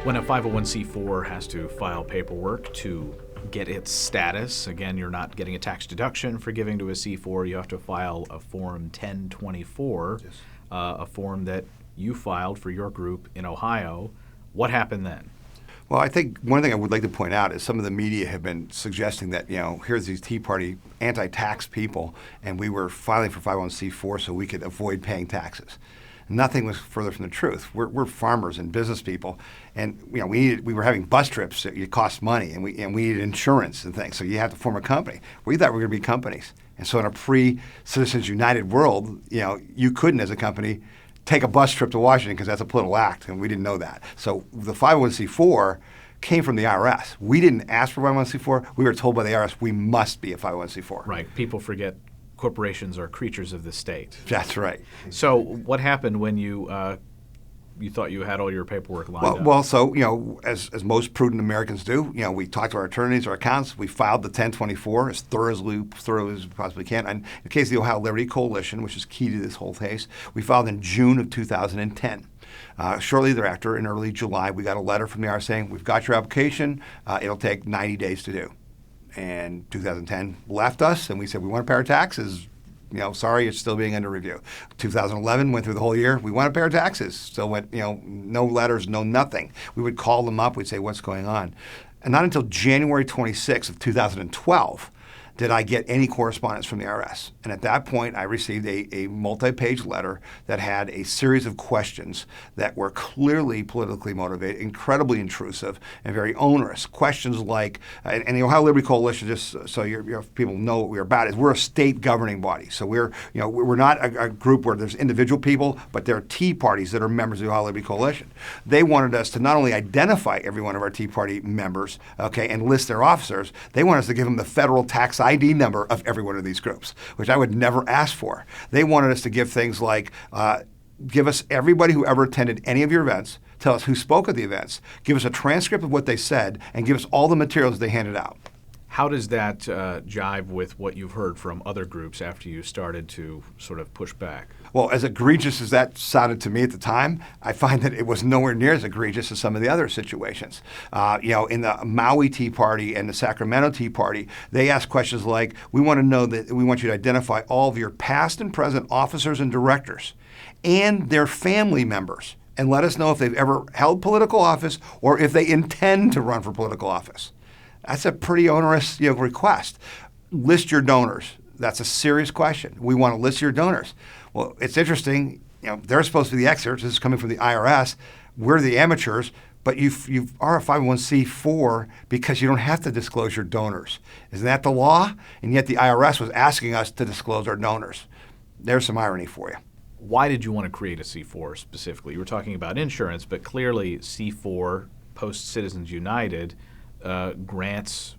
When a 501c4 has to file paperwork to get its status, again, you're not getting a tax deduction for giving to a C4. You have to file a Form 1024, Yes. A form that you filed for your group in Ohio. What happened then? Well, I think one thing I would like to point out is some of the media have been suggesting that, here's these Tea Party anti-tax people, and we were filing for 501c4 so we could avoid paying taxes. Nothing was further from the truth. We're farmers and business people, and we were having bus trips that cost money, and we needed insurance and things. So you have to form a company. We thought we were going to be companies, and so in a pre-Citizens United world, you couldn't as a company take a bus trip to Washington because that's a political act, and we didn't know that. So the 501c4 came from the IRS. We didn't ask for 501c4. We were told by the IRS we must be a 501c4. Right. People forget corporations are creatures of the state. That's right. So what happened when you thought you had all your paperwork lined up? Well, so, as most prudent Americans do, we talked to our attorneys, our accountants. We filed the 1024 as thoroughly as we possibly can. And in the case of the Ohio Liberty Coalition, which is key to this whole case, we filed in June of 2010. Shortly thereafter, in early July, we got a letter from the IRS saying, we've got your application. It'll take 90 days to do. And 2010 left us, and we said, we want to pay our taxes. Sorry, it's still being under review. 2011 went through the whole year. We want to pay our taxes. Still went, no letters, no nothing. We would call them up. We'd say, what's going on? And not until January 26th of 2012 did I get any correspondence from the IRS. And at that point, I received a multi-page letter that had a series of questions that were clearly politically motivated, incredibly intrusive, and very onerous. Questions like, and the Ohio Liberty Coalition, just so people know what we're about, is we're a state governing body. So we're not a group where there's individual people, but there are Tea Parties that are members of the Ohio Liberty Coalition. They wanted us to not only identify every one of our Tea Party members, and list their officers, they wanted us to give them the federal tax ID number of every one of these groups, which I would never ask for. They wanted us to give things like, give us everybody who ever attended any of your events, tell us who spoke at the events, give us a transcript of what they said, and give us all the materials they handed out. How does that jive with what you've heard from other groups after you started to sort of push back? Well, as egregious as that sounded to me at the time, I find that it was nowhere near as egregious as some of the other situations. In the Maui Tea Party and the Sacramento Tea Party, they asked questions like, we want you to identify all of your past and present officers and directors and their family members, and let us know if they've ever held political office or if they intend to run for political office. That's a pretty onerous request. List your donors. That's a serious question. We want to list your donors. Well, it's interesting. They're supposed to be the experts. This is coming from the IRS. We're the amateurs, but you are a 501c4 because you don't have to disclose your donors. Isn't that the law? And yet the IRS was asking us to disclose our donors. There's some irony for you. Why did you want to create a C4 specifically? You were talking about insurance, but clearly C4, post-Citizens United, grants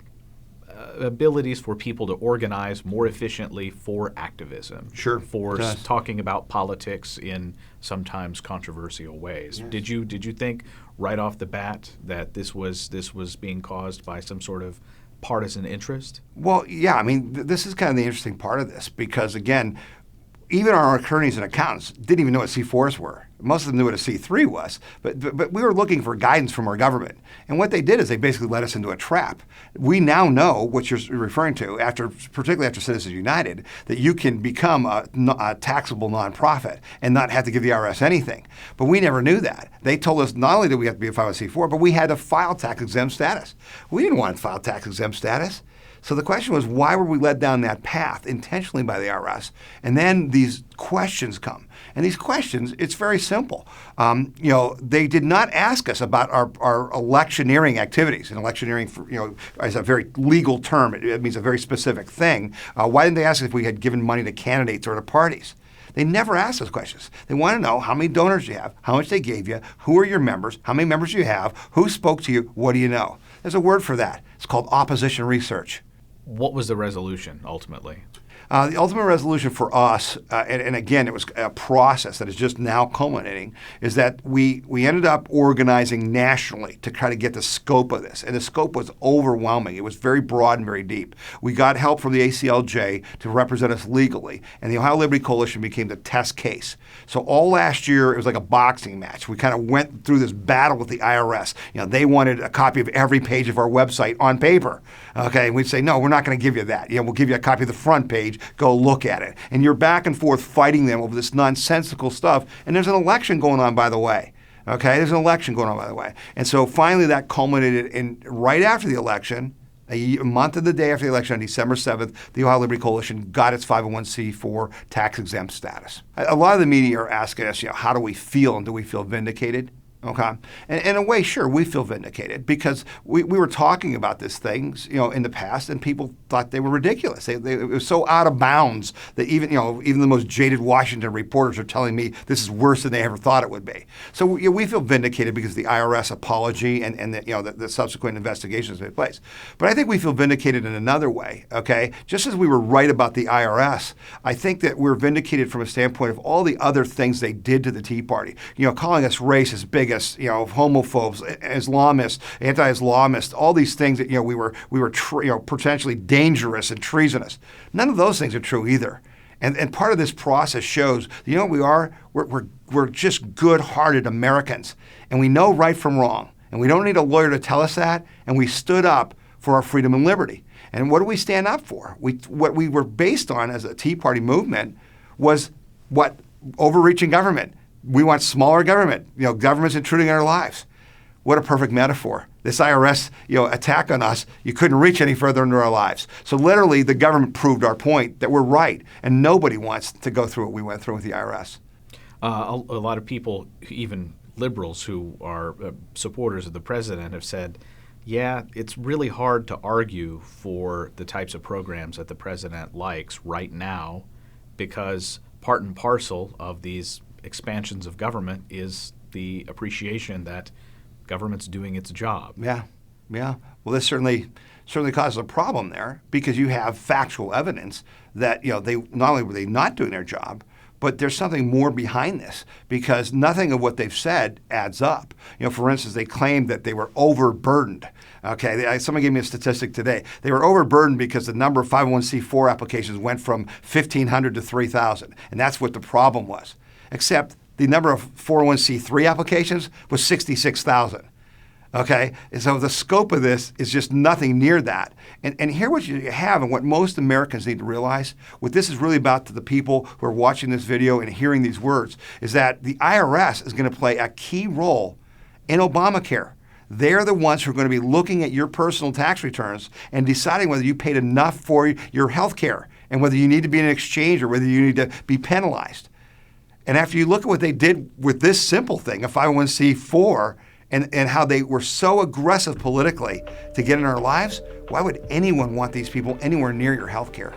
abilities for people to organize more efficiently for activism. Sure. For talking about politics in sometimes controversial ways. Yes. Did you think right off the bat that this was being caused by some sort of partisan interest? Well, yeah. This is kind of the interesting part of this because, again, even our attorneys and accountants didn't even know what C4s were. Most of them knew what a C3 was, but we were looking for guidance from our government. And what they did is they basically led us into a trap. We now know what you're referring to, particularly after Citizens United, that you can become a taxable nonprofit and not have to give the IRS anything. But we never knew that. They told us not only did we have to be a 501c4, but we had to file tax-exempt status. We didn't want to file tax-exempt status. So the question was, why were we led down that path intentionally by the IRS? And then these questions come. And these questions, it's very simple. They did not ask us about our electioneering activities. And electioneering, is a very legal term. It means a very specific thing. Why didn't they ask us if we had given money to candidates or to parties? They never asked those questions. They want to know how many donors you have, how much they gave you, who are your members, how many members you have, who spoke to you, what do you know? There's a word for that. It's called opposition research. What was the resolution ultimately? The ultimate resolution for us, and again, it was a process that is just now culminating, is that we ended up organizing nationally to try to get the scope of this. And the scope was overwhelming. It was very broad and very deep. We got help from the ACLJ to represent us legally, and the Ohio Liberty Coalition became the test case. So all last year, it was like a boxing match. We kind of went through this battle with the IRS. They wanted a copy of every page of our website on paper. Okay, and we'd say, no, we're not going to give you that. We'll give you a copy of the front page. Go look at it. And you're back and forth fighting them over this nonsensical stuff. And there's an election going on, by the way. Okay, there's an election going on, by the way. And so finally that culminated in right after the election, a month of the day after the election, on December 7th, the Ohio Liberty Coalition got its 501c4 tax-exempt status. A lot of the media are asking us, how do we feel, and do we feel vindicated? Okay, and in a way, sure, we feel vindicated because we were talking about these things, in the past, and people thought they were ridiculous. It was so out of bounds that even the most jaded Washington reporters are telling me this is worse than they ever thought it would be. So we feel vindicated because of the IRS apology and the subsequent investigations that took place. But I think we feel vindicated in another way. Okay, just as we were right about the IRS, I think that we're vindicated from a standpoint of all the other things they did to the Tea Party. Calling us racist, bigots, homophobes, Islamists, anti-Islamists, all these things that we were potentially dangerous and treasonous. None of those things are true either. And part of this process shows, what we are? We're just good-hearted Americans, and we know right from wrong, and we don't need a lawyer to tell us that. And we stood up for our freedom and liberty. And what do we stand up for? What we were based on as a Tea Party movement was what? Overreaching government. We want smaller government. Government's intruding in our lives. What a perfect metaphor. This IRS, attack on us, you couldn't reach any further into our lives. So literally, the government proved our point that we're right, and nobody wants to go through what we went through with the IRS. A lot of people, even liberals who are supporters of the president, have said, yeah, it's really hard to argue for the types of programs that the president likes right now because part and parcel of these expansions of government is the appreciation that government's doing its job. Yeah. Well, this certainly causes a problem there because you have factual evidence that they not only were they not doing their job, but there's something more behind this because nothing of what they've said adds up. For instance, they claimed that they were overburdened. Okay, someone gave me a statistic today. They were overburdened because the number of 501c4 applications went from 1,500 to 3,000, and that's what the problem was. Except the number of 401c3 applications was 66,000. Okay, and so the scope of this is just nothing near that. And here what you have and what most Americans need to realize, what this is really about to the people who are watching this video and hearing these words, is that the IRS is going to play a key role in Obamacare. They're the ones who are going to be looking at your personal tax returns and deciding whether you paid enough for your health care and whether you need to be in an exchange or whether you need to be penalized. And after you look at what they did with this simple thing, a 501c4, and how they were so aggressive politically to get in our lives, why would anyone want these people anywhere near your health care?